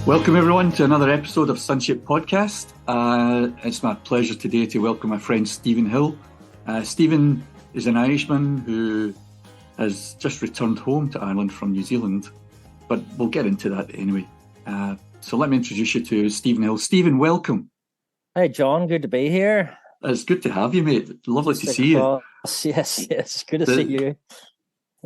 Welcome everyone to another episode of Sonship Podcast. It's my pleasure today to welcome my friend Stephen Hill. Stephen is an Irishman who has just returned home to Ireland from New Zealand, but we'll get into that anyway. So let me introduce you to Stephen Hill. Stephen, welcome. Hey John, good to be here. It's good to have you, mate. Lovely to see you. Yes, good to see you.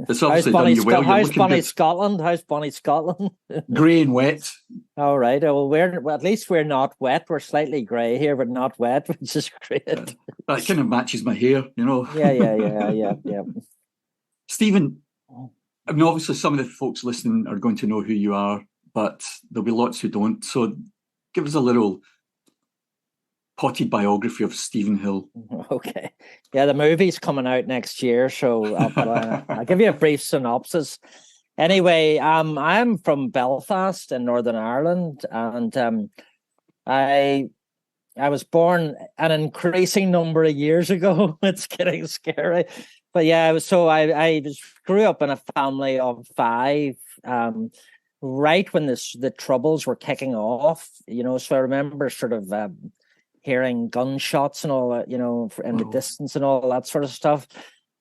It's obviously done you well. How's Bonnie Scotland? How's Bonnie Scotland? Grey and wet. All right. Well, at least we're not wet. We're slightly grey here, but not wet, which is great. That kind of matches my hair, you know. Yeah. Stephen, I mean, obviously some of the folks listening are going to know who you are, but there'll be lots who don't. So give us a little potted biography of Stephen Hill. Okay. Yeah, the movie's coming out next year, so I'll give you a brief synopsis. Anyway, I'm from Belfast in Northern Ireland, and I was born an increasing number of years ago. It's getting scary. But yeah, I grew up in a family of five, right when the Troubles were kicking off, you know, so I remember sort of hearing gunshots and all that, you know, in the distance and all that sort of stuff.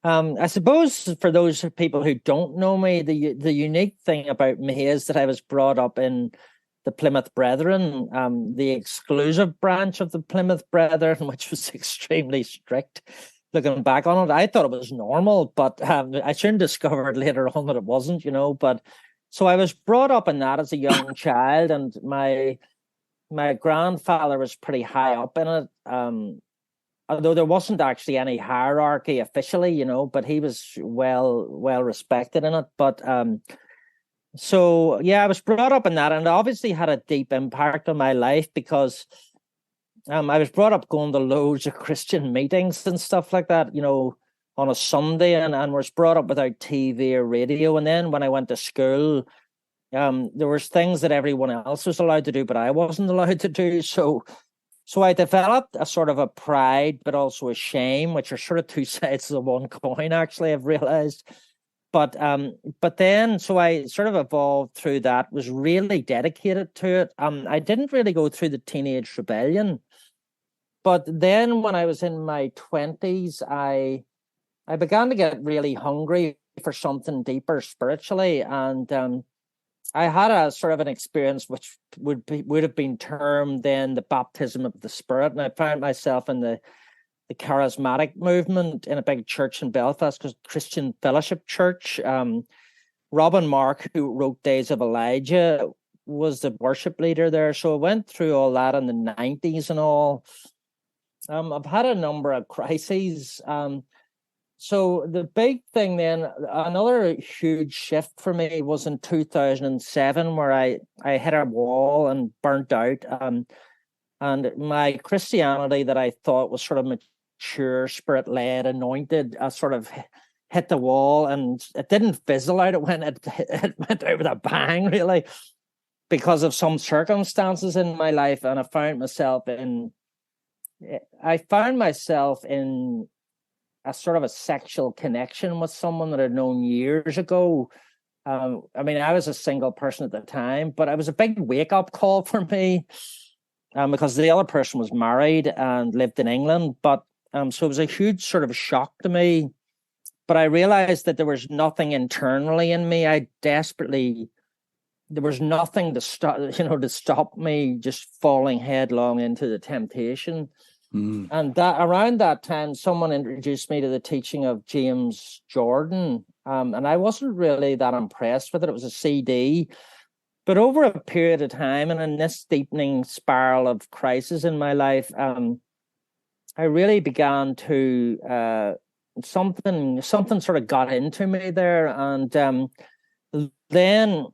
I suppose for those people who don't know me, the unique thing about me is that I was brought up in the Plymouth Brethren, the exclusive branch of the Plymouth Brethren, which was extremely strict. Looking back on it, I thought it was normal, but I soon discovered later on that it wasn't, you know. But so I was brought up in that as a young child, and my grandfather was pretty high up in it, although there wasn't actually any hierarchy officially, you know, but he was well respected in it. But so yeah, I was brought up in that, and it obviously had a deep impact on my life because I was brought up going to loads of Christian meetings and stuff like that, you know, on a Sunday, and was brought up without TV or radio. And then when I went to school, there was things that everyone else was allowed to do, but I wasn't allowed to do. So I developed a sort of a pride, but also a shame, which are sort of two sides of the one coin, actually, I've realized. But then, so I sort of evolved through that, was really dedicated to it. I didn't really go through the teenage rebellion. But then when I was in my 20s, I began to get really hungry for something deeper spiritually. And I had a sort of an experience which would have been termed then the baptism of the Spirit, and I found myself in the charismatic movement in a big church in Belfast, Christian Fellowship Church. Robin Mark, who wrote Days of Elijah, was the worship leader there. So I went through all that in the 90s and all. I've had a number of crises. So the big thing then, another huge shift for me was in 2007, where I hit a wall and burnt out. And my Christianity that I thought was sort of mature, spirit-led, anointed, sort of hit the wall, and it didn't fizzle out. It went out with a bang, really, because of some circumstances in my life. And I found myself in a sort of a sexual connection with someone that I'd known years ago. I mean, I was a single person at the time, but it was a big wake-up call for me because the other person was married and lived in England. But so it was a huge sort of shock to me. But I realized that there was nothing internally in me. There was nothing to stop me just falling headlong into the temptation. And that around that time, someone introduced me to the teaching of James Jordan, and I wasn't really that impressed with it. It was a CD, but over a period of time, and in this deepening spiral of crisis in my life, I really began to something sort of got into me there, and then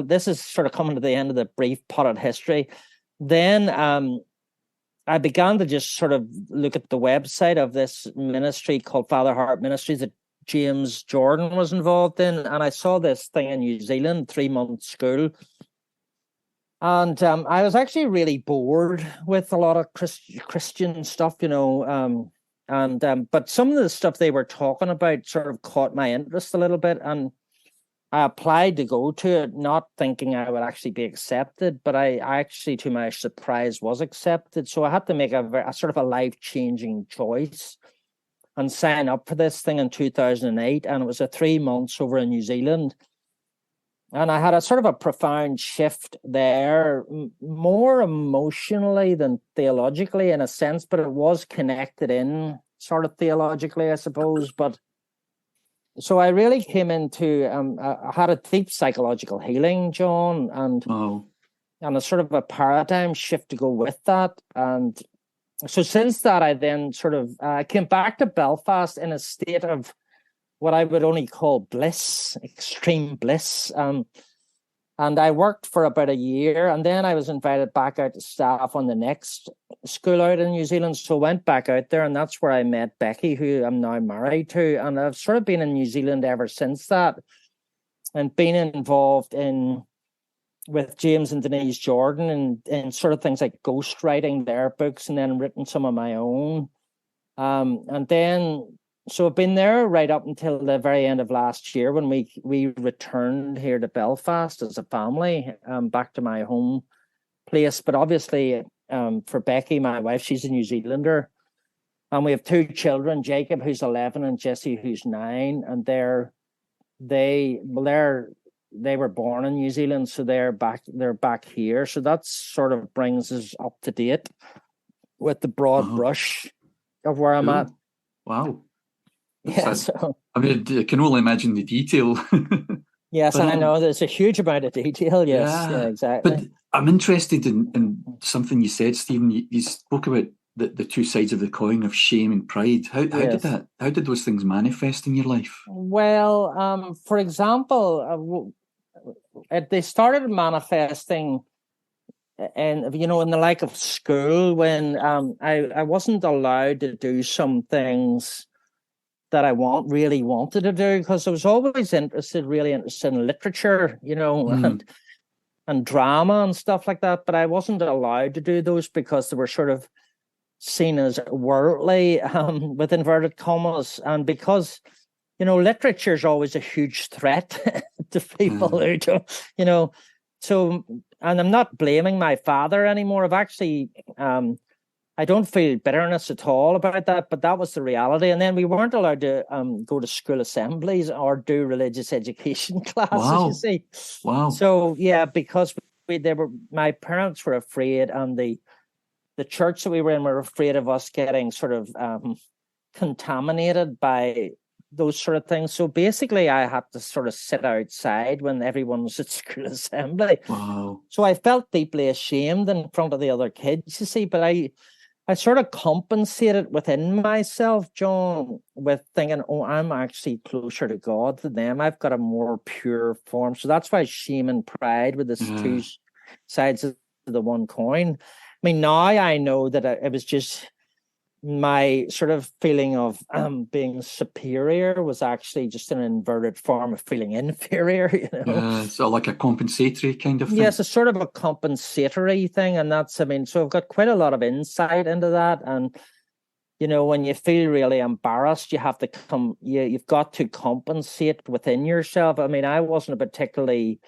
this is sort of coming to the end of the brief potted history. Then I began to just sort of look at the website of this ministry called Father Heart Ministries that James Jordan was involved in. And I saw this thing in New Zealand, 3-month school. And I was actually really bored with a lot of Christian stuff, you know. But some of the stuff they were talking about sort of caught my interest a little bit. And I applied to go to it, not thinking I would actually be accepted, but I actually, to my surprise, was accepted. So I had to make a sort of a life-changing choice and sign up for this thing in 2008. And it was a 3 months over in New Zealand. And I had a sort of a profound shift there, more emotionally than theologically in a sense, but it was connected in sort of theologically, I suppose. But so I really came into, I had a deep psychological healing, John, and a sort of a paradigm shift to go with that. And so since that, I then sort of came back to Belfast in a state of what I would only call bliss, extreme bliss. And I worked for about a year, and then I was invited back out to staff on the next school out in New Zealand. So I went back out there, and that's where I met Becky, who I'm now married to. And I've sort of been in New Zealand ever since that, and been involved with James and Denise Jordan and sort of things like ghostwriting their books, and then written some of my own. And then, so I've been there right up until the very end of last year when we returned here to Belfast as a family, back to my home place. But obviously, for Becky, my wife, she's a New Zealander. And we have 2 children, Jacob, who's 11, and Jesse, who's 9. And they were born in New Zealand, so they're back here. So that sort of brings us up to date with the broad brush of where I'm at. Wow. Yeah, so, I mean, I can only imagine the detail. Yes, I know there's a huge amount of detail. Yes, yeah, exactly. But I'm interested in something you said, Stephen. You spoke about the 2 sides of the coin of shame and pride. How did those things manifest in your life? Well, for example, they started manifesting in the like of school when I wasn't allowed to do some things that I really wanted to do, because I was always really interested in literature, and drama and stuff like that. But I wasn't allowed to do those because they were sort of seen as worldly, with inverted commas, and because literature is always a huge threat to people who don't, So, and I'm not blaming my father anymore. I've actually I don't feel bitterness at all about that, but that was the reality. And then we weren't allowed to go to school assemblies or do religious education classes, you see. Wow. So, yeah, because my parents were afraid, and the church that we were in were afraid of us getting sort of contaminated by those sort of things. So basically I had to sort of sit outside when everyone was at school assembly. Wow. So I felt deeply ashamed in front of the other kids, you see, but I sort of compensated within myself, John, with thinking, I'm actually closer to God than them. I've got a more pure form. So that's why shame and pride were the 2 sides of the one coin. I mean, now I know that it was just my sort of feeling of being superior was actually just an inverted form of feeling inferior, So like a compensatory kind of thing? Yes, it's sort of a compensatory thing. And that's, so I've got quite a lot of insight into that. And, when you feel really embarrassed, you have to you've got to compensate within yourself. I mean, I wasn't a particularly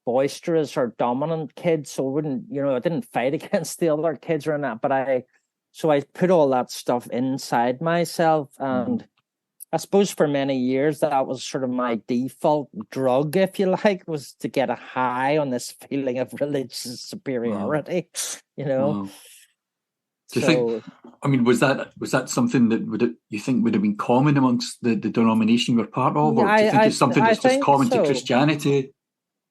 boisterous or dominant kid, so I didn't fight against the other kids or that, but so I put all that stuff inside myself. And I suppose for many years that was sort of my default drug, if you like, was to get a high on this feeling of religious superiority. Wow. Do you think? I mean, was that something that you think would have been common amongst the denomination you were part of, or do you think it's something that's just common to Christianity?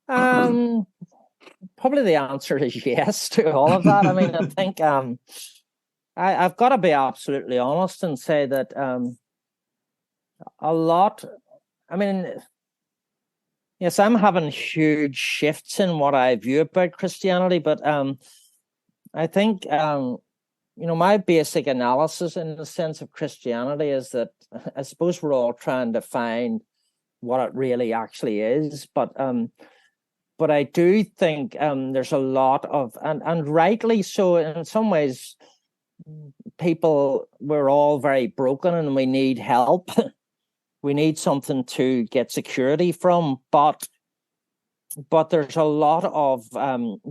Probably the answer is yes to all of that. I mean, I think I've got to be absolutely honest and say that a lot. I mean, yes, I'm having huge shifts in what I view about Christianity, but I think my basic analysis in the sense of Christianity is that I suppose we're all trying to find what it really actually is, but I do think there's a lot of, and rightly so, in some ways, we're all very broken and we need help. we need something to get security from, but there's a lot of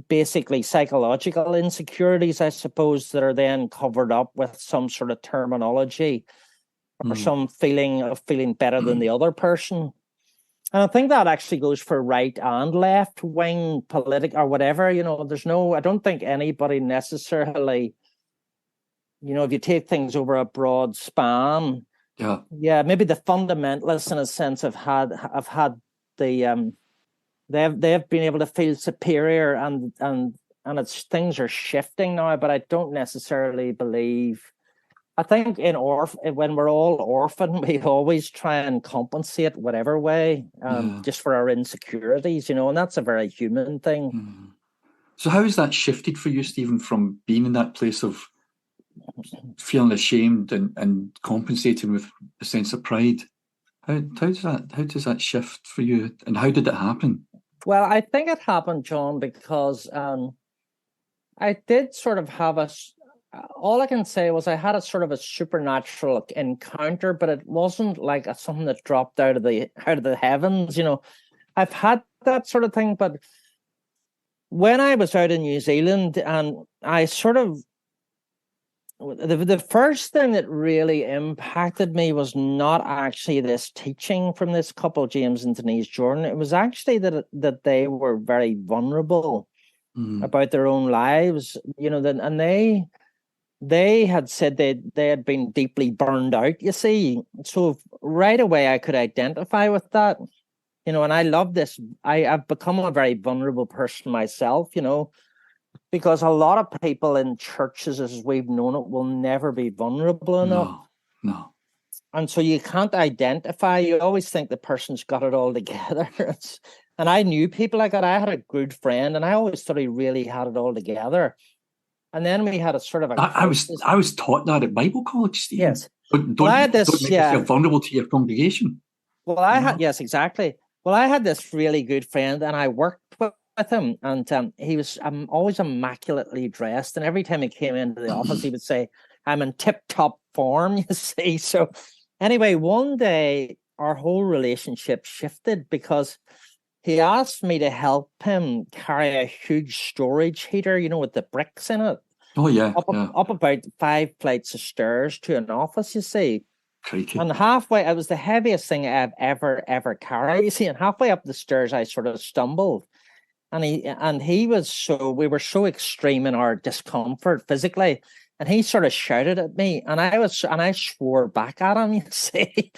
basically psychological insecurities, I suppose, that are then covered up with some sort of terminology or some feeling of feeling better than the other person. And I think that actually goes for right and left wing political or whatever. I don't think anybody necessarily, if you take things over a broad span, maybe the fundamentalists in a sense have had the they've been able to feel superior and it's things are shifting now, but I don't necessarily believe. I think when we're all orphaned, we always try and compensate whatever way, just for our insecurities, and that's a very human thing. So how has that shifted for you, Stephen, from being in that place of feeling ashamed and compensating with a sense of pride? How does that shift for you, and how did it happen? Well, I think it happened, John, because I did sort of have all I can say was I had a sort of a supernatural encounter, but it wasn't like something that dropped out of the heavens. I've had that sort of thing, but when I was out in New Zealand, and I sort of the first thing that really impacted me was not actually this teaching from this couple, James and Denise Jordan. It was actually that they were very vulnerable about their own lives, and they had said they had been deeply burned out, you see. So right away I could identify with that, and I love this. I've become a very vulnerable person myself, because a lot of people in churches, as we've known it, will never be vulnerable enough. No. And so you can't identify. You always think the person's got it all together. And I knew people like that. I had a good friend, and I always thought he really had it all together. And then we had a sort of I was taught that at Bible college, Stephen. Yes. Don't make yourself vulnerable to your congregation. Well, yes, exactly. Well, I had this really good friend, and I worked with him, and he was always immaculately dressed, and every time he came into the office he would say, "I'm in tip-top form," you see. So anyway, one day our whole relationship shifted because he asked me to help him carry a huge storage heater, with the bricks in it. Oh yeah, up about 5 flights of stairs to an office, you see. Crikey. And halfway, it was the heaviest thing I've ever carried, you see, and halfway up the stairs I sort of stumbled. And we were so extreme in our discomfort physically, and he sort of shouted at me, and I swore back at him, you see.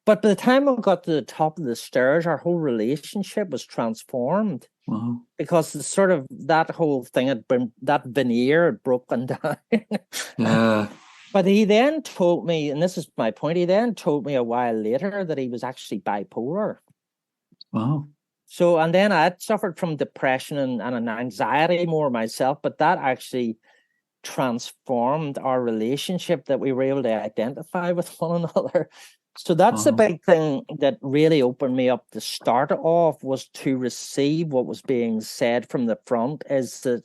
But by the time I got to the top of the stairs, our whole relationship was transformed. Wow. Because that whole thing that veneer had broken down. Yeah. But he then told me, and this is my point, he then told me a while later that he was actually bipolar. Wow. So, and then I had suffered from depression and an anxiety more myself, but that actually transformed our relationship, that we were able to identify with one another. So that's the big thing that really opened me up to start off, was to receive what was being said from the front, is that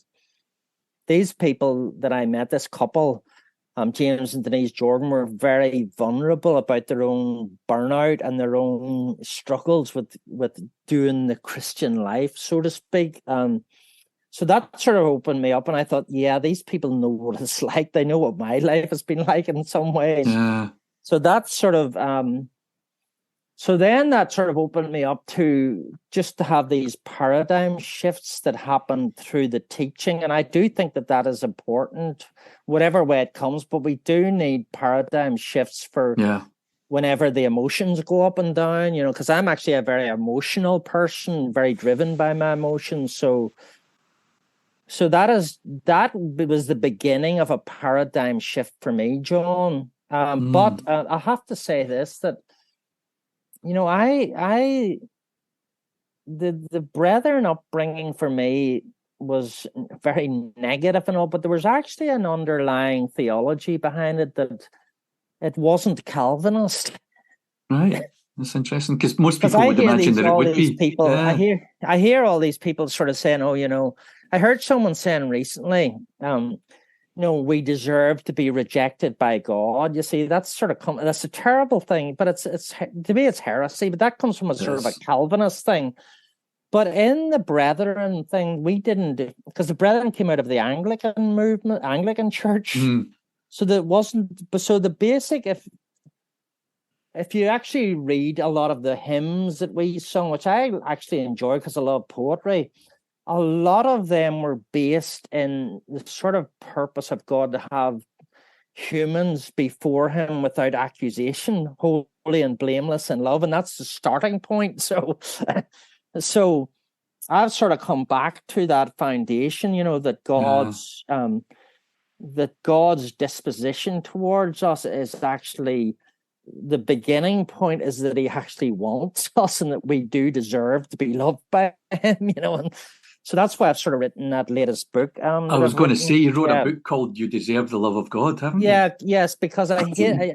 these people that I met, this couple, James and Denise Jordan, were very vulnerable about their own burnout and their own struggles with doing the Christian life, so to speak. So that sort of opened me up, and I thought, yeah, these people know what it's like. They know what my life has been like in some ways. Yeah. So that's sort of, so then that sort of opened me up to just to have these paradigm shifts that happen through the teaching. And I do think that is important, whatever way it comes, but we do need paradigm shifts for whenever the emotions go up and down, because I'm actually a very emotional person, very driven by my emotions. So that was the beginning of a paradigm shift for me, John. But I have to say this, that, the brethren upbringing for me was very negative and all, but there was actually an underlying theology behind it, that it wasn't Calvinist. Right. That's interesting, because most people would imagine that it would be. People, yeah. I hear all these people sort of saying, I heard someone saying recently, we deserve to be rejected by God. You see, that's sort of that's a terrible thing, but it's to me it's heresy. But that comes from a sort of a Calvinist thing. But in the Brethren thing, we didn't, because the Brethren came out of the Anglican movement, Anglican Church. So that wasn't. So the basic, if you actually read a lot of the hymns that we sung, which I actually enjoy because I love poetry, a lot of them were based in the sort of purpose of God to have humans before him without accusation, holy and blameless in love. And that's the starting point. So I've sort of come back to that foundation, that God's disposition towards us is actually, the beginning point is that he actually wants us and that we do deserve to be loved by him, and so that's why I've sort of written that latest book. I was going to say, you wrote a book called "You Deserve the Love of God," haven't you? Yes, because I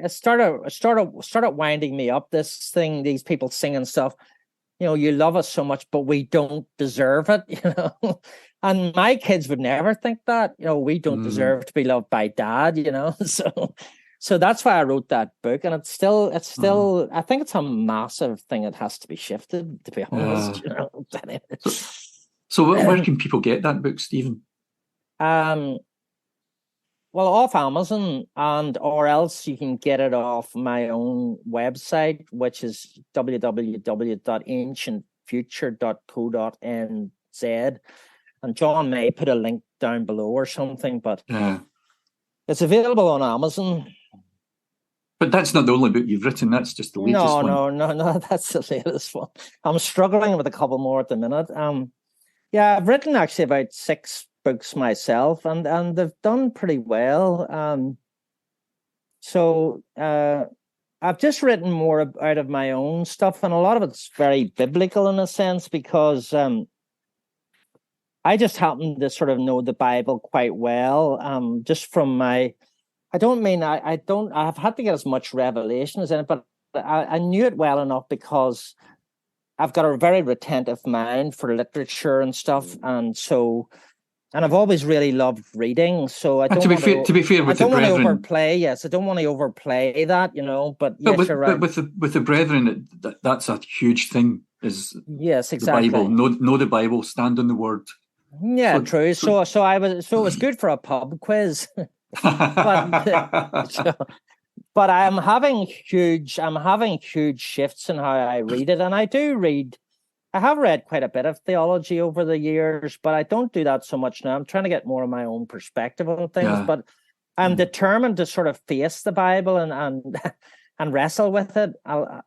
started winding me up this thing. These people singing stuff, you love us so much, but we don't deserve it, And my kids would never think that, we don't deserve to be loved by Dad, So that's why I wrote that book, and it's still. I think it's a massive thing that has to be shifted, to be honest. So where can people get that book, Stephen? Well, off Amazon, or else you can get it off my own website, which is www.ancientfuture.co.nz. And John may put a link down below or something, but it's available on Amazon. But that's not the only book you've written. That's just the latest one. No. That's the latest one. I'm struggling with a couple more at the minute. I've written actually about 6 books myself, and they've done pretty well. So I've just written more out of my own stuff, and a lot of it's very biblical in a sense, because I just happen to sort of know the Bible quite well. Just from my, I've had to get as much revelation as in it, but I knew it well enough because I've got a very retentive mind for literature and stuff, and I've always really loved reading. So I don't to be fair with the Brethren, overplay. Yes, I don't want to overplay that, But yes, you're right. But with the Brethren, that's a huge thing. Yes, exactly. The Bible, know the Bible, stand on the Word. Yeah, true. So it was good for a pub quiz. But I'm having huge shifts in how I read it, and I have read quite a bit of theology over the years, but I don't do that so much now. I'm trying to get more of my own perspective on things, but I'm determined to sort of face the Bible and wrestle with it. I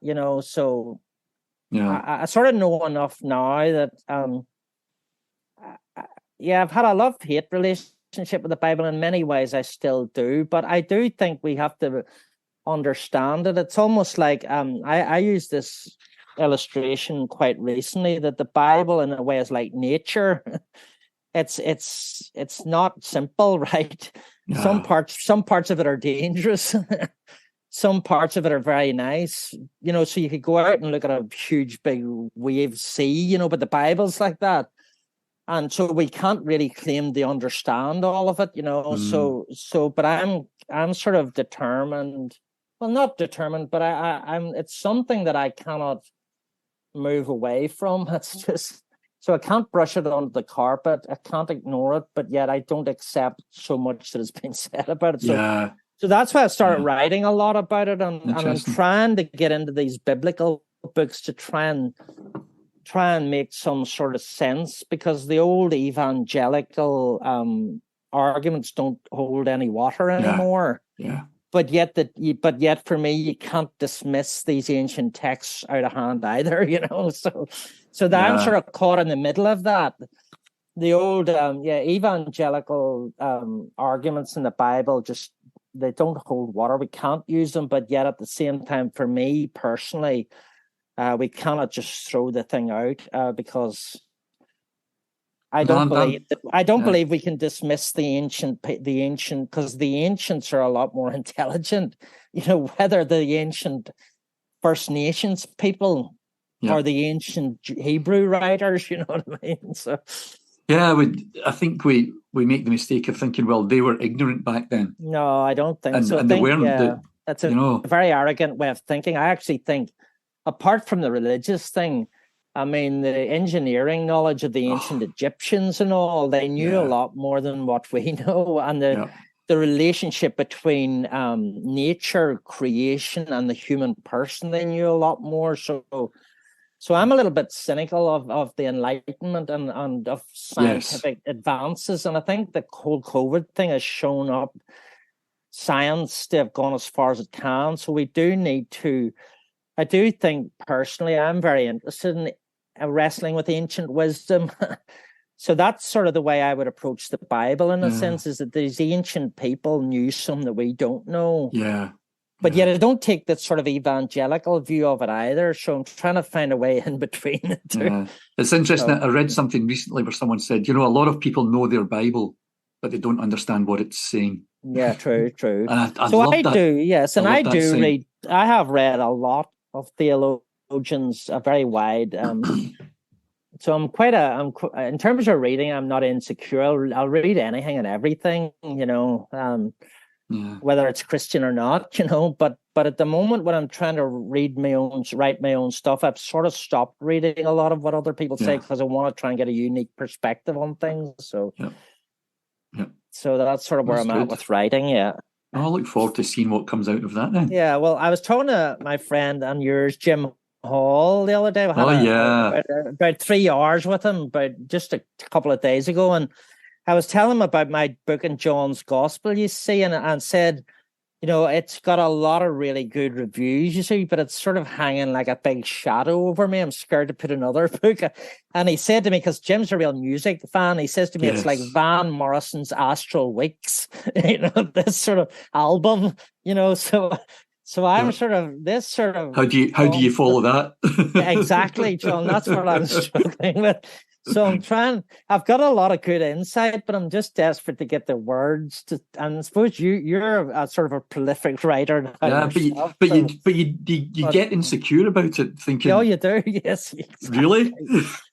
sort of know enough now that I've had a love-hate relationship with the Bible. In many ways I still do, but I do think we have to understand it. It's almost like I use this illustration quite recently that the Bible in a way is like nature. It's not simple, right? No. Some parts of it are dangerous. Some parts of it are very nice, so you could go out and look at a huge big wave sea, but the Bible's like that. And so we can't really claim to understand all of it, but I'm sort of determined. Well, not determined, but I'm. It's something that I cannot move away from. It's just so I can't brush it under the carpet. I can't ignore it, but yet I don't accept so much that has been said about it. So that's why I started writing a lot about it, and I'm trying to get into these biblical books to try and make some sort of sense, because the old evangelical arguments don't hold any water anymore. Yeah. But yet for me, you can't dismiss these ancient texts out of hand either, So that I'm sort of caught in the middle of that. The old evangelical arguments in the Bible, just they don't hold water. We can't use them, but yet at the same time, for me personally, we cannot just throw the thing out because I don't believe we can dismiss the ancient because the ancients are a lot more intelligent. Whether the ancient First Nations people or the ancient Hebrew writers, you know what I mean. Yeah, I think we make the mistake of thinking, well, they were ignorant back then, No, I don't think so. I and they think, weren't. yeah, That that's you a know, very arrogant way of thinking. I actually think, apart from the religious thing, I mean, the engineering knowledge of the ancient oh, Egyptians and all, they knew a yeah, lot more than what we know. And yeah, the relationship between nature, creation, and the human person, they knew a lot more. So I'm a little bit cynical of the Enlightenment and of yes, scientific advances. And I think the whole COVID thing has shown up science to have gone as far as it can. So we do need to, I do think personally, I'm very interested in wrestling with ancient wisdom. So that's sort of the way I would approach the Bible in a yeah, sense, is that these ancient people knew some that we don't know. yeah, But yeah. yet I don't take that sort of evangelical view of it either. So I'm trying to find a way in between the two. Yeah, it's interesting. So, I read something recently where someone said, you know, a lot of people know their Bible, but they don't understand what it's saying. yeah, true, true. And I So love I that. do, yes. I And I love that do saying. read, I have read a lot of theologians, a very wide. So I'm quite in terms of reading, I'm not insecure. I'll read anything and everything, Yeah, whether it's Christian or not, but at the moment when I'm trying to write my own stuff, I've sort of stopped reading a lot of what other people say yeah, because I want to try and get a unique perspective on things. So, yeah, yeah. so that's sort of where That's I'm at good. with writing. Yeah. Oh, I look forward to seeing what comes out of that then. Yeah. Well, I was talking to my friend and yours, Jim Hall, the other day. We had Oh, yeah. about 3 hours with him, about just a couple of days ago. And I was telling him about my book in John's Gospel, you see, and said, it's got a lot of really good reviews, you see, but it's sort of hanging like a big shadow over me. I'm scared to put another book. And he said to me, because Jim's a real music fan, he says to me, it's like Yes. Van Morrison's Astral Weeks, this sort of album, so I'm Yeah. sort of this sort of How do you follow that? exactly, John. That's what I'm struggling with. So I've got a lot of good insight, but I'm just desperate to get the words to, and I suppose you're a sort of a prolific writer now Yeah, yourself. but you get insecure about it, thinking, Oh, you do? Yes, exactly. really?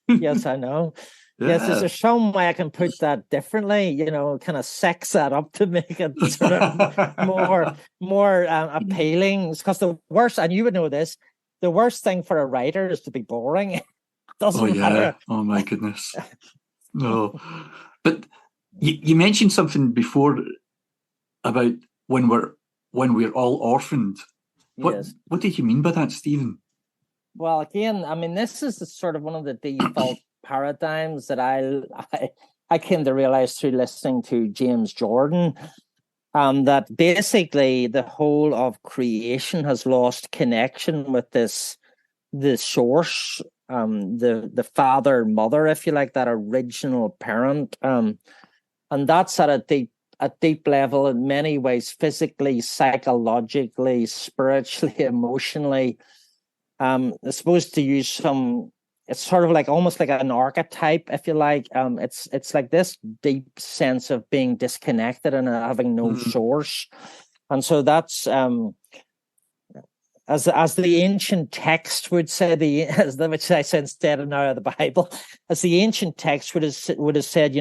Yes, I know. Yes, is Yeah. there some way I can put that differently? Kind of sex that up to make it sort of more appealing. Because the worst, and you would know this, the worst thing for a writer is to be boring. Oh, Doesn't yeah. matter. Oh, my goodness. No. But you mentioned something before about when we're all orphaned. Yes. What did you mean by that, Stephen? Well, again, I mean, this is the sort of one of the default paradigms that I came to realize through listening to James Jordan, that basically the whole of creation has lost connection with the source, the father, mother, if you like, that original parent, and that's at a deep level in many ways, physically, psychologically, spiritually, emotionally. I suppose to use it's sort of like almost like an archetype, if you like. It's like this deep sense of being disconnected and having no source, and so that's as the ancient text would say, which I say instead of now the Bible, as the ancient text would have said,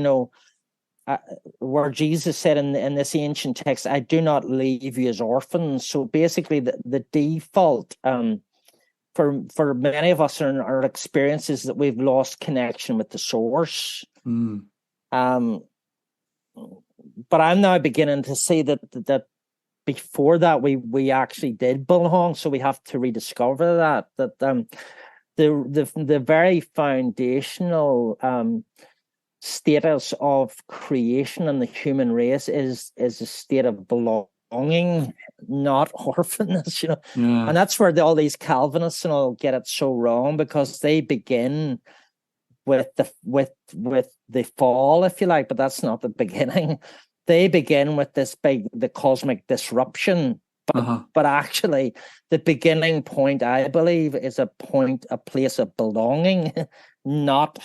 where Jesus said in this ancient text, "I do not leave you as orphans." So basically, the default for many of us in our experiences that we've lost connection with the source. But I'm now beginning to see that before that we actually did belong, so we have to rediscover that the very foundational status of creation and the human race is a state of belonging, not orphanness, Yeah. And that's where all these Calvinists and all get it so wrong, because they begin with the fall, if you like, but that's not the beginning. They begin with the cosmic disruption, but actually the beginning point, I believe, is a place of belonging, not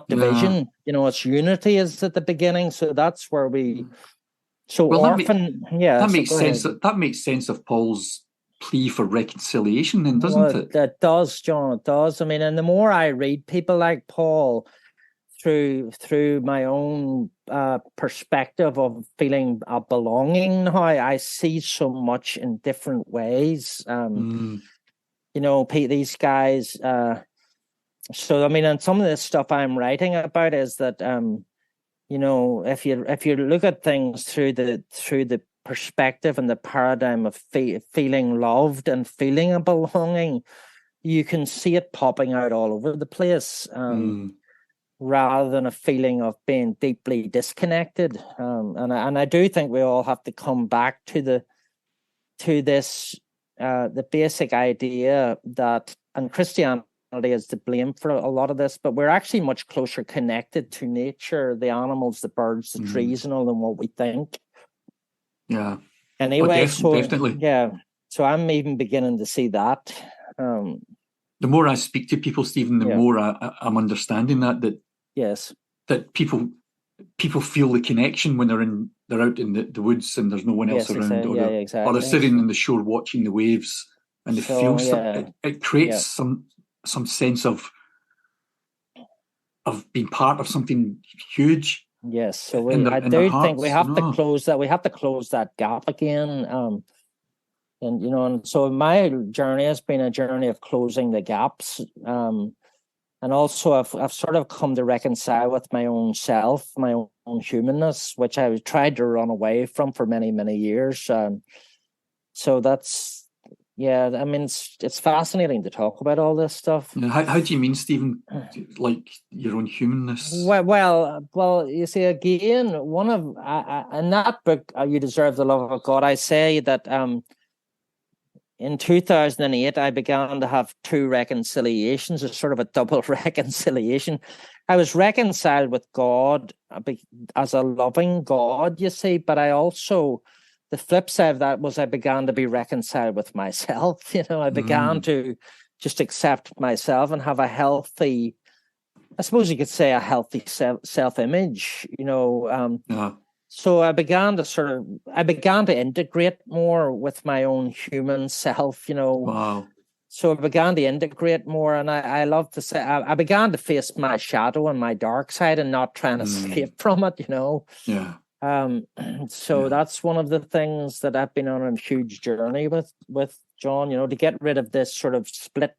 division. It's unity is at the beginning. So that's where we. So well, that makes sense. That makes sense of Paul's plea for reconciliation, then, doesn't it? It does, John. It does. I mean, and the more I read people like Paul through my own perspective of feeling a belonging now. I see so much in different ways. These guys. So I mean, and some of the stuff I'm writing about is that if you look at things through the perspective and the paradigm of feeling loved and feeling a belonging, you can see it popping out all over the place. Rather than a feeling of being deeply disconnected. And I do think we all have to come back to this the basic idea that, and Christianity is to blame for a lot of this, but we're actually much closer connected to nature, the animals, the birds, the trees, and all, than what we think. Yeah. Anyway, definitely. Yeah. So I'm even beginning to see that. The more I speak to people, Stephen, the more I'm understanding that. Yes. That people feel the connection when they're out in the woods and there's no one else around, exactly. or they're sitting on the shore watching the waves, and they feel it creates some sense of being part of something huge. Yes, so I think we have to close that. We have to close that gap again. And so my journey has been a journey of closing the gaps. And also, I've sort of come to reconcile with my own self, my own humanness, which I tried to run away from for many, many years. So that's, I mean, it's fascinating to talk about all this stuff. How do you mean, Stephen? Like your own humanness? Well, you see, again, in that book, You Deserve the Love of God, I say that in 2008, I began to have two reconciliations, a sort of a double reconciliation. I was reconciled with God as a loving God, you see, but I also, the flip side of that was I began to be reconciled with myself. I began to just accept myself and have a healthy, I suppose you could say, a healthy self-image, So I began to integrate more with my own human self, Wow. So I began to integrate more, and I love to say I began to face my shadow and my dark side and not trying to escape from it, Yeah. So that's one of the things that I've been on a huge journey with John, to get rid of this sort of split.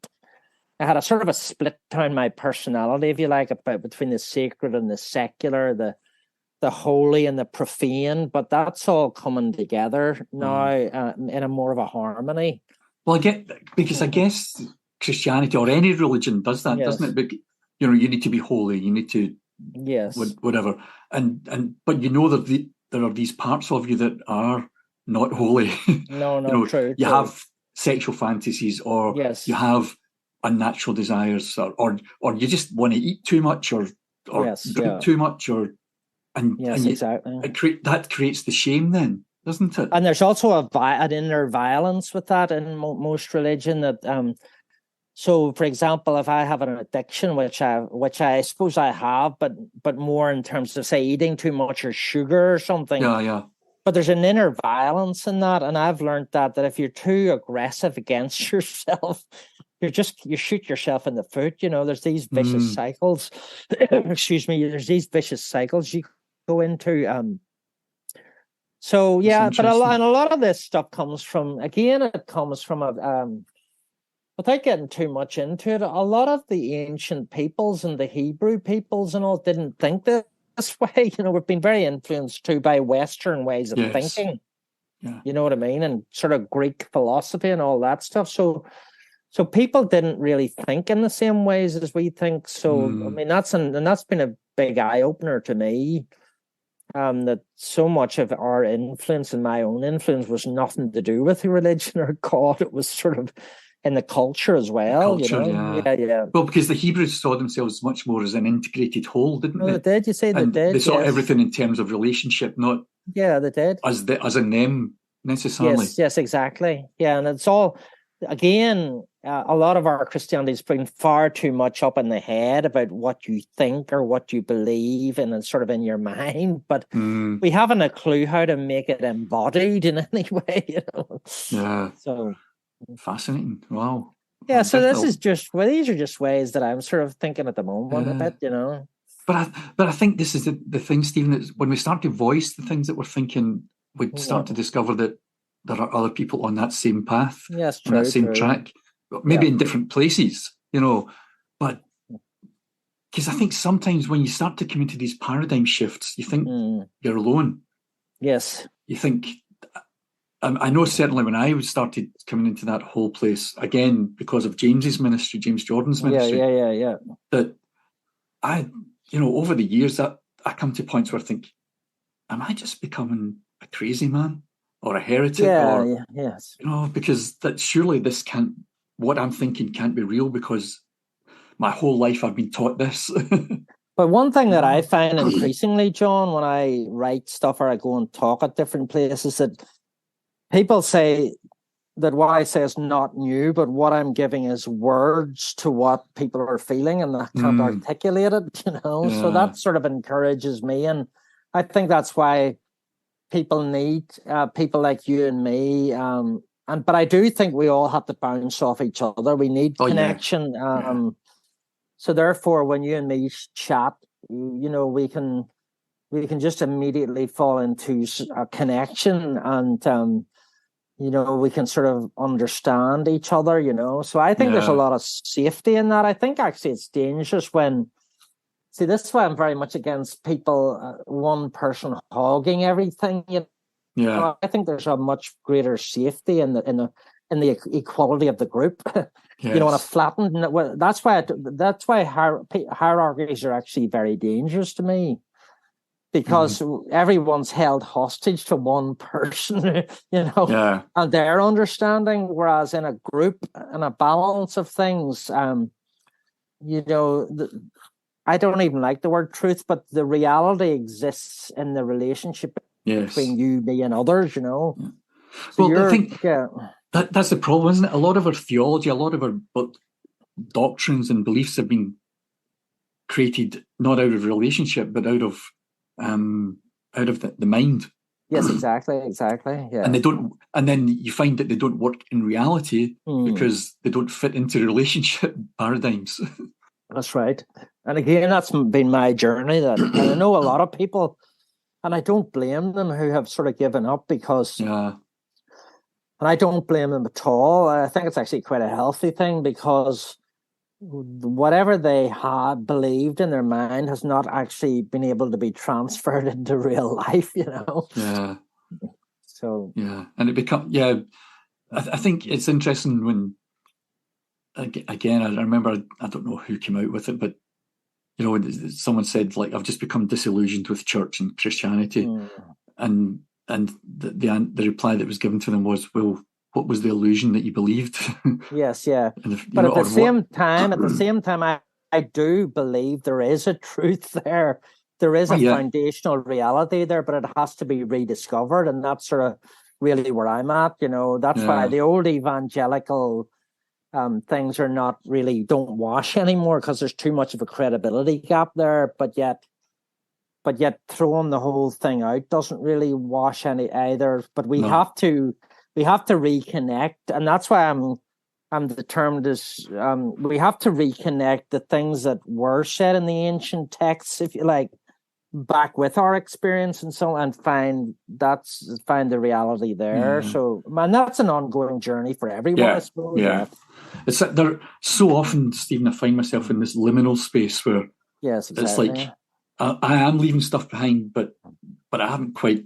I had a sort of a split down my personality, if you like, between the sacred and the secular, the holy and the profane, but that's all coming together now in a more of a harmony. Well, I guess Christianity or any religion does that, doesn't it? But you need to be holy, you need to whatever, and but that there are these parts of you that are not holy. No, true. You have sexual fantasies, or you have unnatural desires, or you just want to eat too much, or drink too much, exactly. That creates the shame then, doesn't it? And there's also an inner violence with that in most religion. That so, for example, if I have an addiction, which I suppose I have, but more in terms of, say, eating too much or sugar or something. Yeah. But there's an inner violence in that, and I've learned that if you're too aggressive against yourself, you shoot yourself in the foot. There's these vicious cycles. Excuse me. There's these vicious cycles you go into. So but a lot of this stuff comes from without getting too much into it, a lot of the ancient peoples and the Hebrew peoples and all didn't think this way. We've been very influenced too by Western ways of thinking. Yeah. You know what I mean? And sort of Greek philosophy and all that stuff. So people didn't really think in the same ways as we think. So I mean, that's been a big eye opener to me. That so much of our influence and my own influence was nothing to do with religion or God. It was sort of in the culture as well. Yeah. Well, because the Hebrews saw themselves much more as an integrated whole, didn't they? They did. You say they did. They saw everything in terms of relationship, not they did as in them necessarily. Yes, exactly. Yeah, and it's all again. A lot of our Christianity has been far too much up in the head about what you think or what you believe, and it's sort of in your mind. But we haven't a clue how to make it embodied in any way. Yeah. So fascinating. Wow. Yeah. So this is these are just ways that I'm sort of thinking at the moment a bit. but I think this is the thing, Stephen, is when we start to voice the things that we're thinking, we start to discover that there are other people on that same path, yes, on that same track, maybe in different places, but because I think sometimes when you start to come into these paradigm shifts, you think you're alone. Yes. You think, I know certainly when I started coming into that whole place, again, because of James's ministry, James Jordan's ministry, that over the years that I come to points where I think, am I just becoming a crazy man or a heretic? Yes. Because that surely this can't, what I'm thinking can't be real because my whole life I've been taught this. But one thing that I find increasingly, John, when I write stuff or I go and talk at different places, that people say that what I say is not new, but what I'm giving is words to what people are feeling and I can't articulate it, So that sort of encourages me. And I think that's why people need people like you and me. But I do think we all have to bounce off each other. We need connection. So therefore, when you and me chat, we can just immediately fall into a connection and, we can sort of understand each other, So I think there's a lot of safety in that. I think actually it's dangerous when, this is why I'm very much against people, one person hogging everything. I think there's a much greater safety in the equality of the group. Yes. On a flattened. That's why hierarchies are actually very dangerous to me, because everyone's held hostage to one person, and their understanding. Whereas in a group and a balance of things, I don't even like the word truth, but the reality exists in the relationship between you, me, and others. So that's the problem, isn't it? A lot of our theology, a lot of our doctrines and beliefs have been created not out of relationship, but out of the mind. Yes, exactly. Yeah, and then you find that they don't work in reality because they don't fit into relationship paradigms. That's right. And again, that's been my journey. And I know a lot of people, and I don't blame them, who have sort of given up because. And I don't blame them at all. I think it's actually quite a healthy thing because whatever they had believed in their mind has not actually been able to be transferred into real life, Yeah. So. Yeah. And it becomes, I think it's interesting when, again, I remember, I don't know who came out with it, but, someone said, like, I've just become disillusioned with church and Christianity. And the reply that was given to them was, well, what was the illusion that you believed? Yes, yeah. But at the same time, I do believe there is a truth there. There is a foundational reality there, but it has to be rediscovered. And that's sort of really where I'm at. That's why the old evangelical things are don't wash anymore, because there's too much of a credibility gap there. But yet throwing the whole thing out doesn't really wash any either. But we have to reconnect, and that's why I'm determined we have to reconnect the things that were said in the ancient texts, if you like, back with our experience and so, and find the reality there. So, and that's an ongoing journey for everyone, I suppose. It's there so often, Stephen, I find myself in this liminal space where it's like, I am leaving stuff behind, but I haven't quite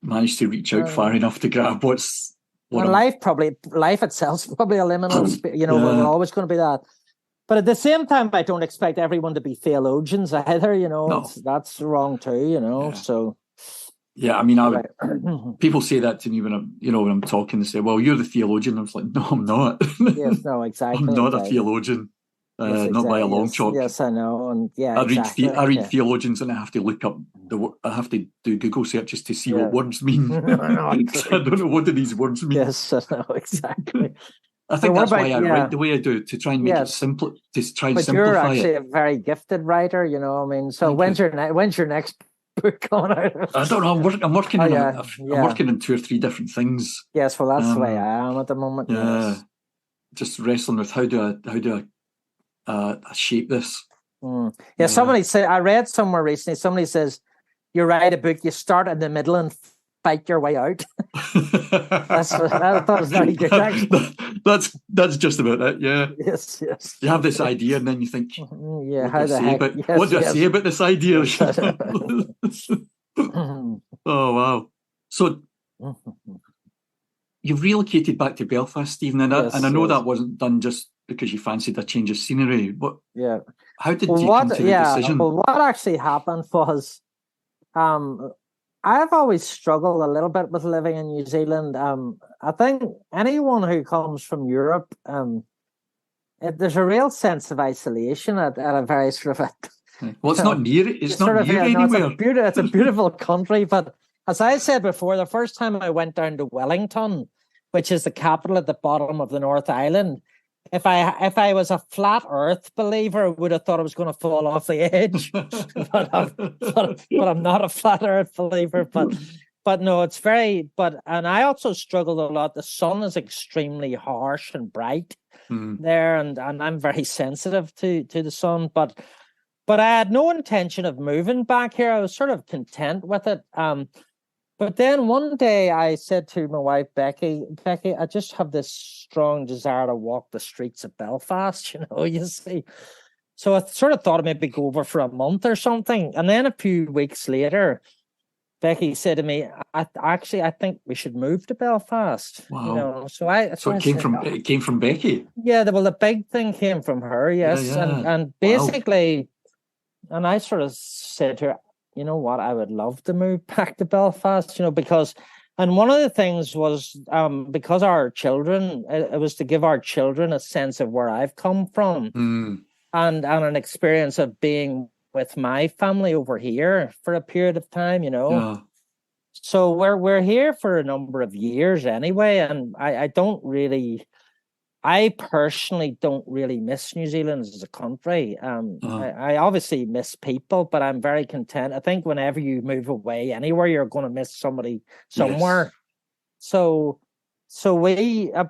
managed to reach out far enough to grab what's. Life itself is probably a liminal space. We're always going to be that. But at the same time, I don't expect everyone to be theologians either. That's wrong too. So. Yeah, I mean, people say that to me when I'm talking. They say, "Well, you're the theologian." I was like, "No, I'm not." Yes, no, exactly. I'm not a theologian. Not by a long chalk. Yes, I know, and I read theologians, and I have to look up I have to do Google searches to see what words mean. I don't know what do these words mean. Yes, I know, exactly. I think that's why I write the way I do, to try and make it simple, to try and simplify it. But you're actually a very gifted writer, I mean. So when's your next book coming out? I don't know. I'm working on 2 or 3 different things. Yes, well, that's the way I am at the moment. Yeah, just wrestling with how do I shape this. Yeah, somebody said, I read somewhere recently, somebody says, you write a book, you start in the middle and fight your way out. That's what I thought was very good, actually. That's just about it, yeah. Yes. You have this idea and then you think, yeah, what do I say about this idea? Oh, wow. So you've relocated back to Belfast, Stephen, and I know that wasn't done just because you fancied a change of scenery. How did you come to the decision? Well, what actually happened was, I've always struggled a little bit with living in New Zealand. I think anyone who comes from Europe, there's a real sense of isolation at a very sort of well, it's not near it. It's not near anywhere. It's a beautiful country, but as I said before, the first time I went down to Wellington, which is the capital at the bottom of the North Island, if I was a flat Earth believer, I would have thought I was going to fall off the edge. but I'm not a flat Earth believer. But no, it's and I also struggled a lot. The sun is extremely harsh and bright there, and I'm very sensitive to the sun. But I had no intention of moving back here. I was sort of content with it. But then one day I said to my wife, Becky, I just have this strong desire to walk the streets of Belfast, you see. So I sort of thought I'd maybe go over for a month or something. And then a few weeks later, Becky said to me, I think we should move to Belfast. Wow. So it came from Becky? Yeah, well, the big thing came from her, yes. Yeah. And basically, and I sort of said to her, you know what, I would love to move back to Belfast, because, and one of the things was, because our children, it was to give our children a sense of where I've come from and an experience of being with my family over here for a period of time, Yeah. So we're here for a number of years anyway, and I personally don't really miss New Zealand as a country. I obviously miss people, but I'm very content. I think whenever you move away anywhere, you're going to miss somebody somewhere. Yes.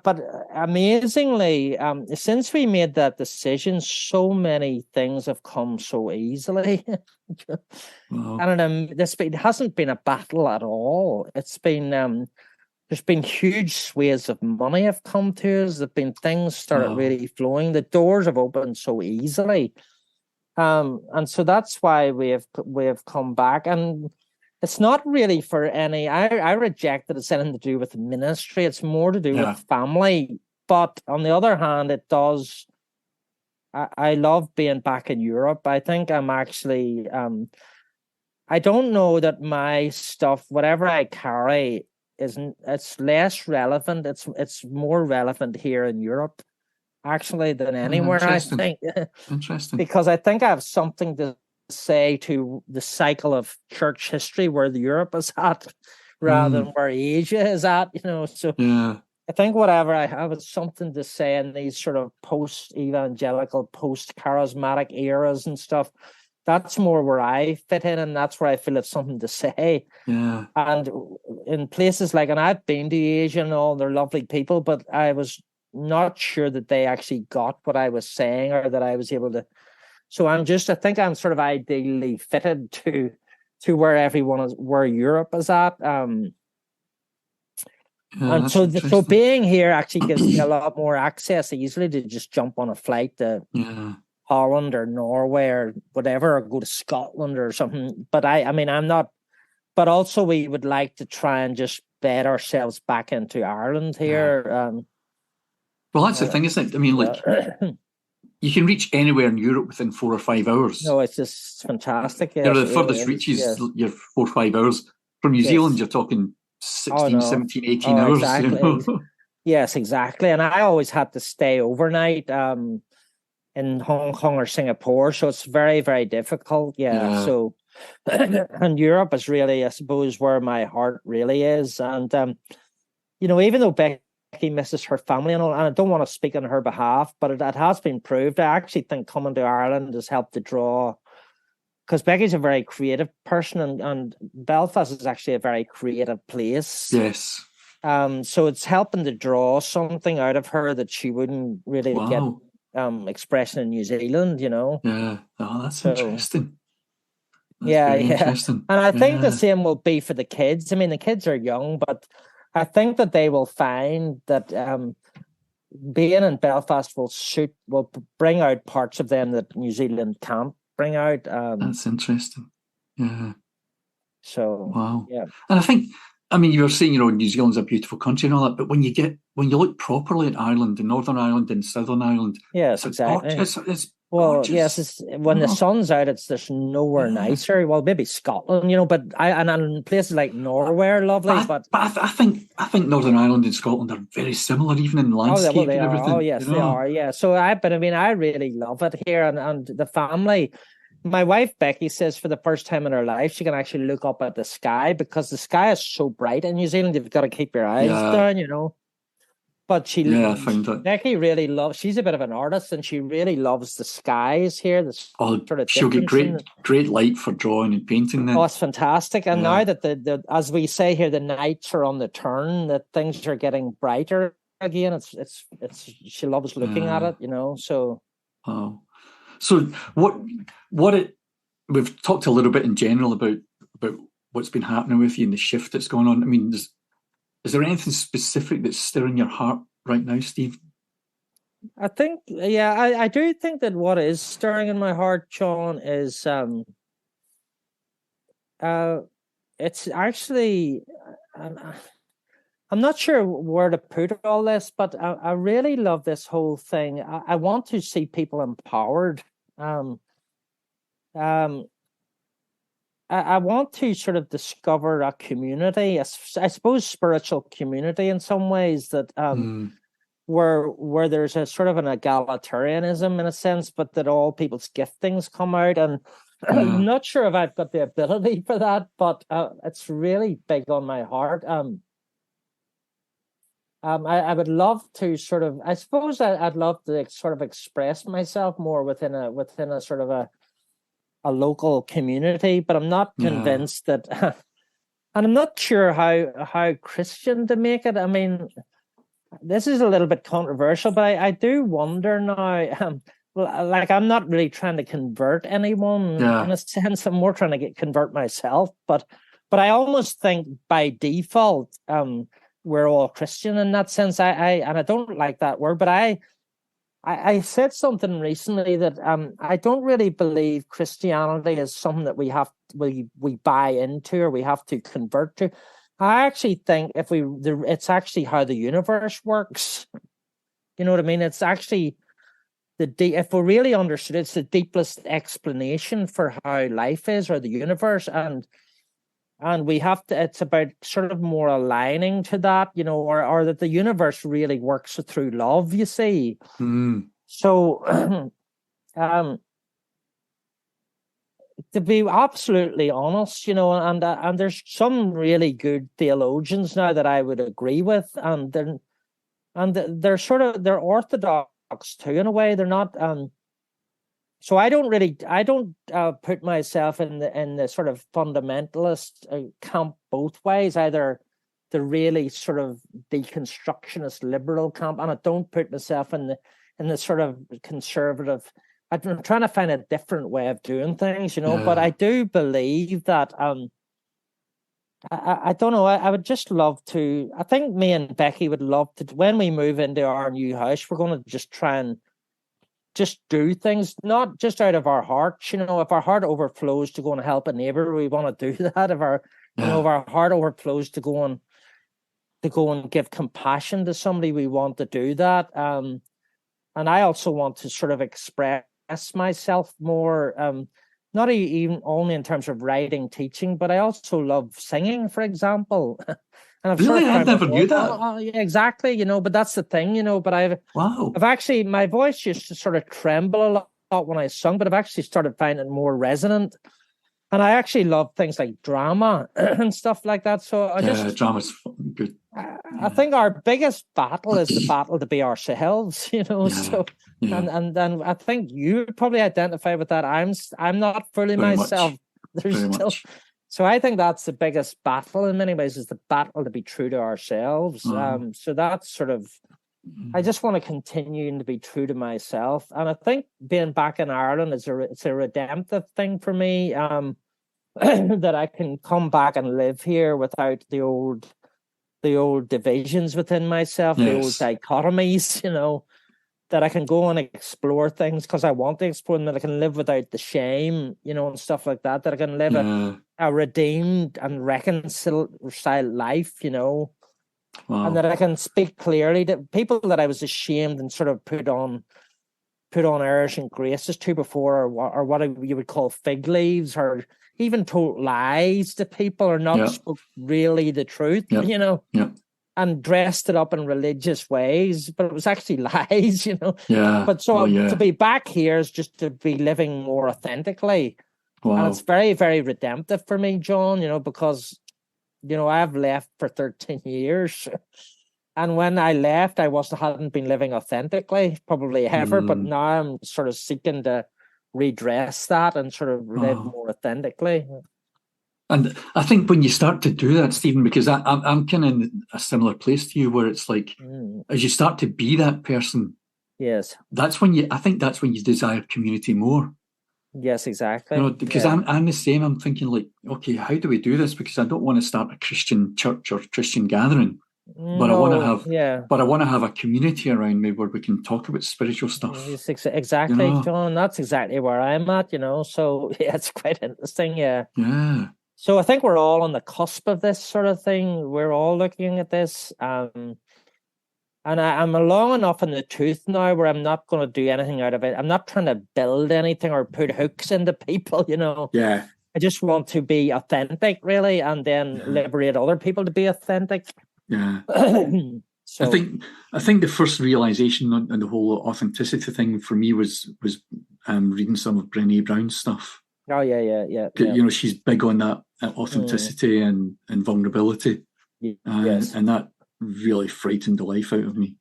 But amazingly, since we made that decision, so many things have come so easily. And it hasn't been a battle at all. It's been... there's been huge swathes of money have come to us. There've been things started really flowing. The doors have opened so easily. And so that's why we have come back. And it's not really for any, I reject that it's anything to do with ministry. It's more to do with family. But on the other hand, it does, I love being back in Europe. I think I'm actually, I don't know that my stuff, whatever I carry, it's less relevant. It's more relevant here in Europe, actually, than anywhere. I think. Interesting. Because I think I have something to say to the cycle of church history where the Europe is at, rather than where Asia is at. So I think whatever I have is something to say in these sort of post-evangelical, post-charismatic eras and stuff. That's more where I fit in, and that's where I feel it's something to say. Yeah. And in places like, and I've been to Asia and all, they're lovely people, but I was not sure that they actually got what I was saying or that I was able to. So I think I'm sort of ideally fitted to where everyone is, where Europe is at. And so being here actually gives me a lot more access easily to just jump on a flight to Holland or Norway or whatever, or go to Scotland or something. But I'm not, but also we would like to try and just bed ourselves back into Ireland here. Well, that's the thing, isn't it? I mean, like, you can reach anywhere in Europe within 4 or 5 hours. No, it's just fantastic. Yes, the furthest reaches, you're 4 or 5 hours. From New Zealand, you're talking 16, 17, 18 hours. Exactly. Yes, exactly. And I always had to stay overnight in Hong Kong or Singapore, so it's very, very difficult. So and Europe is really, I suppose, where my heart really is. And even though Becky misses her family and all, and I don't want to speak on her behalf, but it has been proved. I actually think coming to Ireland has helped to draw, because Becky's a very creative person, and Belfast is actually a very creative place. Yes. So it's helping to draw something out of her that she wouldn't really get expression in New Zealand, Yeah. Oh, that's So interesting. That's yeah, very yeah. interesting. And I think the Yeah. same will be for the kids. I mean, the kids are young, but I think that they will find that being in Belfast will bring out parts of them that New Zealand can't bring out. That's interesting. Yeah. So Wow. yeah. And I mean, you were saying, New Zealand's a beautiful country and all that, but when you look properly at Ireland, and Northern Ireland and Southern Ireland, Yes, it's exactly. gorgeous. It's Well, yes, gorgeous. when the sun's out, there's nowhere Yeah. nicer. Well, maybe Scotland, but and places like Norway are lovely. But I think Northern Ireland and Scotland are very similar, even in oh, well, landscape they and are. Oh, everything. yes, they are. Yeah. So but I mean, I really love it here, and the family. My wife Becky says for the first time in her life she can actually look up at the sky because the sky is so bright in New Zealand. You've got to keep your eyes Yeah, down. But yeah, I found that. Becky really loves. She's a bit of an artist, and she really loves the skies here. The Oh, sort of she'll get difference. great light for drawing and painting Oh, then. it's fantastic! And Yeah. now that the as we say here, the nights are on the turn, that things are getting brighter again. It's she loves looking at it. So. Oh, so we've talked a little bit in general about what's been happening with you and the shift that's going on. I mean, is there anything specific that's stirring your heart right now, Steve? I think, yeah, I do think that what is stirring in my heart, Sean, is it's actually I'm not sure where to put all this, but I really love this whole thing. I want to see people empowered. I want to sort of discover a community, I suppose spiritual community in some ways that where there's a sort of an egalitarianism in a sense, but that all people's giftings come out. And I'm not sure if I've got the ability for that, but it's really big on my heart. I would love to sort of, I suppose I'd love to sort of express myself more within a sort of a local community, but I'm not convinced that, and I'm not sure how Christian to make it. I mean, this is a little bit controversial, but I do wonder now. Like I'm not really trying to convert anyone in a sense. I'm more trying to convert myself. But I almost think by default, we're all Christian in that sense. I don't like that word, but I said something recently that I don't really believe Christianity is something that we buy into or we have to convert to. I actually think it's actually how the universe works. You know what I mean? It's actually if we really understood, it's the deepest explanation for how life is or the universe, and we have to. It's about sort of more aligning to that, or that the universe really works through love. You see, so to be absolutely honest, and there's some really good theologians now that I would agree with, and they're orthodox too in a way. They're not. So I don't put myself in the sort of fundamentalist camp both ways, either the really sort of deconstructionist liberal camp, and I don't put myself in the sort of conservative. I'm trying to find a different way of doing things, but I do believe that I don't know, I would just love to, I think me and Becky would love to, when we move into our new house, we're going to just try and just do things, not just out of our hearts. If our heart overflows to go and help a neighbor, we want to do that. If our heart overflows to go and give compassion to somebody, we want to do that. And I also want to sort of express myself more, not even only in terms of writing, teaching, but I also love singing, for example. And I never knew that. Exactly, but that's the thing, but I've actually, my voice used to sort of tremble a lot when I sung, but I've actually started finding it more resonant. And I actually love things like drama and stuff like that. So drama's good. I think our biggest battle is the battle to be ourselves, So, and then I think you probably identify with that. I'm not fully Very myself. Much. Very much. So I think that's the biggest battle in many ways, is the battle to be true to ourselves. So that's sort of I just want to continue to be true to myself. And I think being back in Ireland it's a redemptive thing for me. That I can come back and live here without the old divisions within myself, the old dichotomies, that I can go and explore things because I want to explore them, that I can live without the shame, and stuff like that, that I can live a redeemed and reconciled life, Wow. And that I can speak clearly to people that I was ashamed and sort of put on airs and graces to before, or what you would call fig leaves, or even told lies to people, or not spoke really the truth, and dressed it up in religious ways, but it was actually lies, Yeah. But to be back here is just to be living more authentically. Wow. And it's very, very redemptive for me, John, because, I've left for 13 years. And when I left, I hadn't been living authentically, probably ever, but now I'm sort of seeking to redress that and sort of live more authentically. And I think when you start to do that, Stephen, because I'm kind of in a similar place to you, where it's like, as you start to be that person, yes, that's when you desire community more. Yes, exactly. Because I'm the same. I'm thinking like, okay, how do we do this? Because I don't want to start a Christian church or Christian gathering, but I want to have a community around me where we can talk about spiritual stuff. Yes, exactly, John. That's exactly where I'm at. So it's quite interesting. Yeah. Yeah. So I think we're all on the cusp of this sort of thing. We're all looking at this. And I'm long enough in the tooth now where I'm not going to do anything out of it. I'm not trying to build anything or put hooks into people, Yeah. I just want to be authentic, really, and then liberate other people to be authentic. Yeah. So I think the first realization on the whole authenticity thing for me was reading some of Brené Brown's stuff. Oh yeah. She's big on that authenticity and vulnerability. Yes. And that really frightened the life out of me.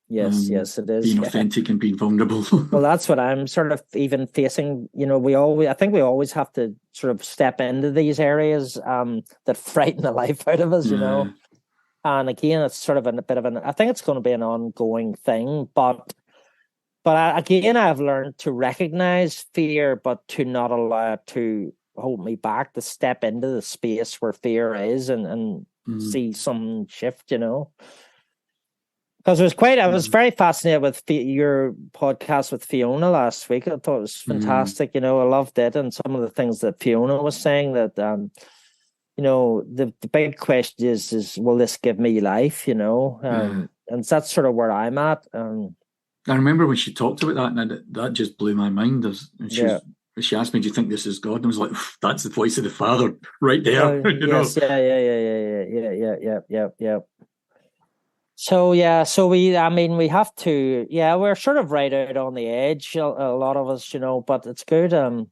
Yes, it is. Being authentic and being vulnerable. Well, that's what I'm sort of even facing. I think we always have to sort of step into these areas that frighten the life out of us, And again, it's sort of I think it's going to be an ongoing thing, but again, I've learned to recognize fear, but to not allow it to hold me back, to step into the space where fear is and see some shift, Because I was very fascinated with your podcast with Fiona last week. I thought it was fantastic. I loved it. And some of the things that Fiona was saying, that, the big question is, will this give me life, And that's sort of where I'm at. I remember when she talked about that, and that just blew my mind. She asked me, "Do you think this is God?" And I was like, "That's the voice of the Father right there." Yes, yeah. So we have to. Yeah, we're sort of right out on the edge, a lot of us, but it's good. I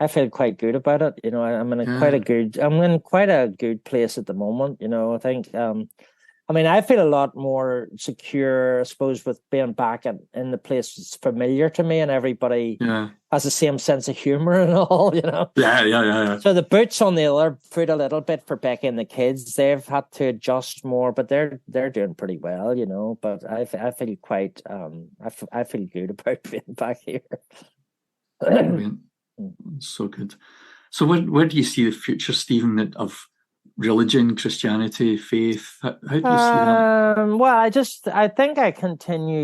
feel quite good about it. I'm in quite a good place at the moment. I think. I feel a lot more secure, I suppose, with being back in the place that's familiar to me, and everybody has the same sense of humor and all, Yeah. So the boots on the other foot a little bit for Becky and the kids. They've had to adjust more, but they're doing pretty well, But I feel quite I feel good about being back here. Brilliant. So good. So where do you see the future, Stephen, of religion, Christianity, faith? How do you see that? Well, I think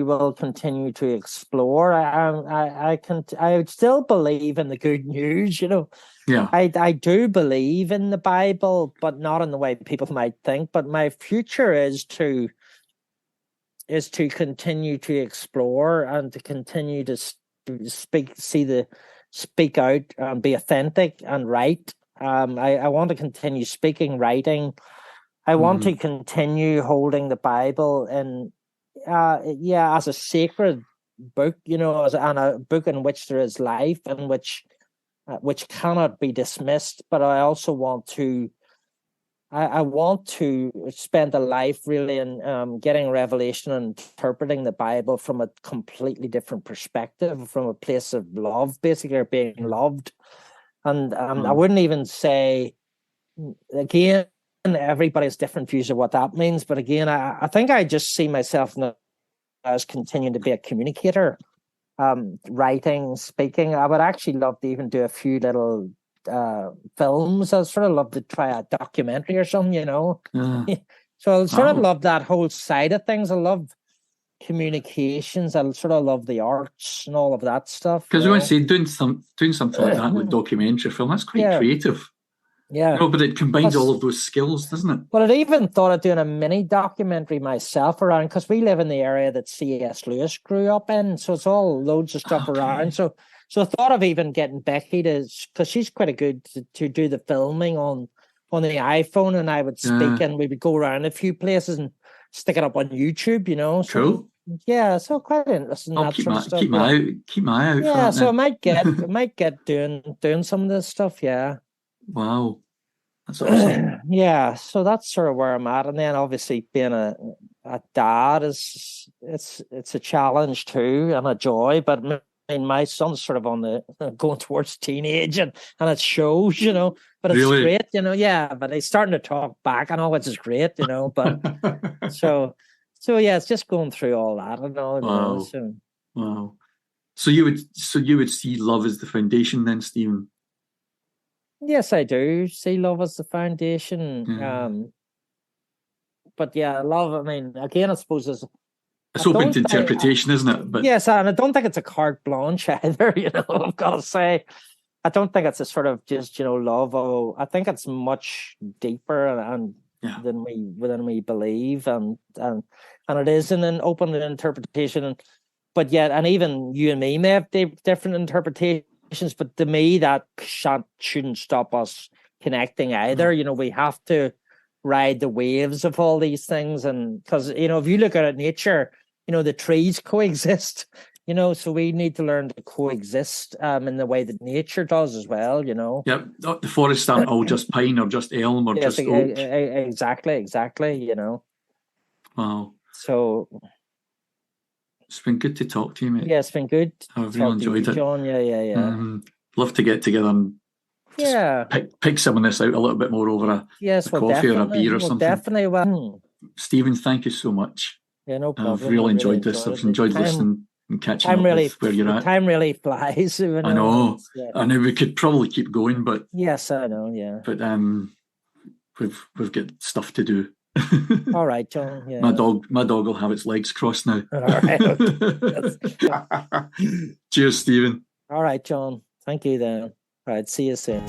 will continue to explore. I still believe in the good news, Yeah. I do believe in the Bible, but not in the way people might think. But my future is to continue to explore and to continue to speak out and be authentic and write. I want to continue speaking, writing. I want to continue holding the Bible and as a sacred book, and a book in which there is life and which cannot be dismissed. But I also want to spend a life really in getting revelation and interpreting the Bible from a completely different perspective, from a place of love, basically, or being loved. And I wouldn't even say, again, everybody has different views of what that means. But again, I think I just see myself as continuing to be a communicator, writing, speaking. I would actually love to even do a few little films. I'd sort of love to try a documentary or something, you know. So I sort of love that whole side of things. I love communications. I sort of love the arts and all of that stuff. Because I was going to say, doing something like that, like documentary film, that's quite creative. Yeah. You know, but it combines all of those skills, doesn't it? Well, I'd even thought of doing a mini documentary myself around, because we live in the area that C.S. Lewis grew up in. So it's all loads of stuff around. So I thought of even getting Becky because she's quite good to do the filming on the iPhone, and I would speak and we would go around a few places and stick it up on YouTube, you know. So, cool. Yeah, so quite interesting. I'll keep my eye out. Yeah, so I might get doing some of this stuff. Yeah. Wow, that's awesome. Yeah, so that's sort of where I'm at, and then obviously being a dad it's a challenge too and a joy. But I mean, my son's sort of on the going towards teenage, and it shows, you know. But it's great, you know. Yeah, but he's starting to talk back and all, which is great, you know. But so yeah, it's just going through all that and all. Wow. You know, Wow. So you would see love as the foundation then, Stephen? Yes, I do see love as the foundation. Yeah. But yeah, love, I mean, again, I suppose it's open to interpretation, isn't it? But yes, and I don't think it's a carte blanche either, you know, I've got to say. I don't think it's a sort of just, you know, love. Oh, I think it's much deeper and than we believe, and it is an open interpretation. But yet, and even you and me may have different interpretations. But to me, that shouldn't stop us connecting either. You know, we have to ride the waves of all these things, and because, you know, if you look at nature, you know, the trees coexist. You know, so we need to learn to coexist in the way that nature does as well. You know. Yep, the forests aren't all just pine or just elm or just oak. Exactly. You know. Wow. So. It's been good to talk to you, mate. Yeah, it's been good. I've really enjoyed it, John. Yeah. Love to get together and pick some of this out a little bit more over a coffee or a beer or something. Definitely. Well, Stephen, thank you so much. Yeah, no problem. I've really enjoyed this. I've enjoyed listening and catching up with where you're at. Time really flies. You know? I know. I know we could probably keep going, but yes, I know. Yeah, but we've got stuff to do. All right, John. Yeah. My dog will have its legs crossed now. All right. Cheers, Stephen. All right, John. Thank you then. All right, see you soon.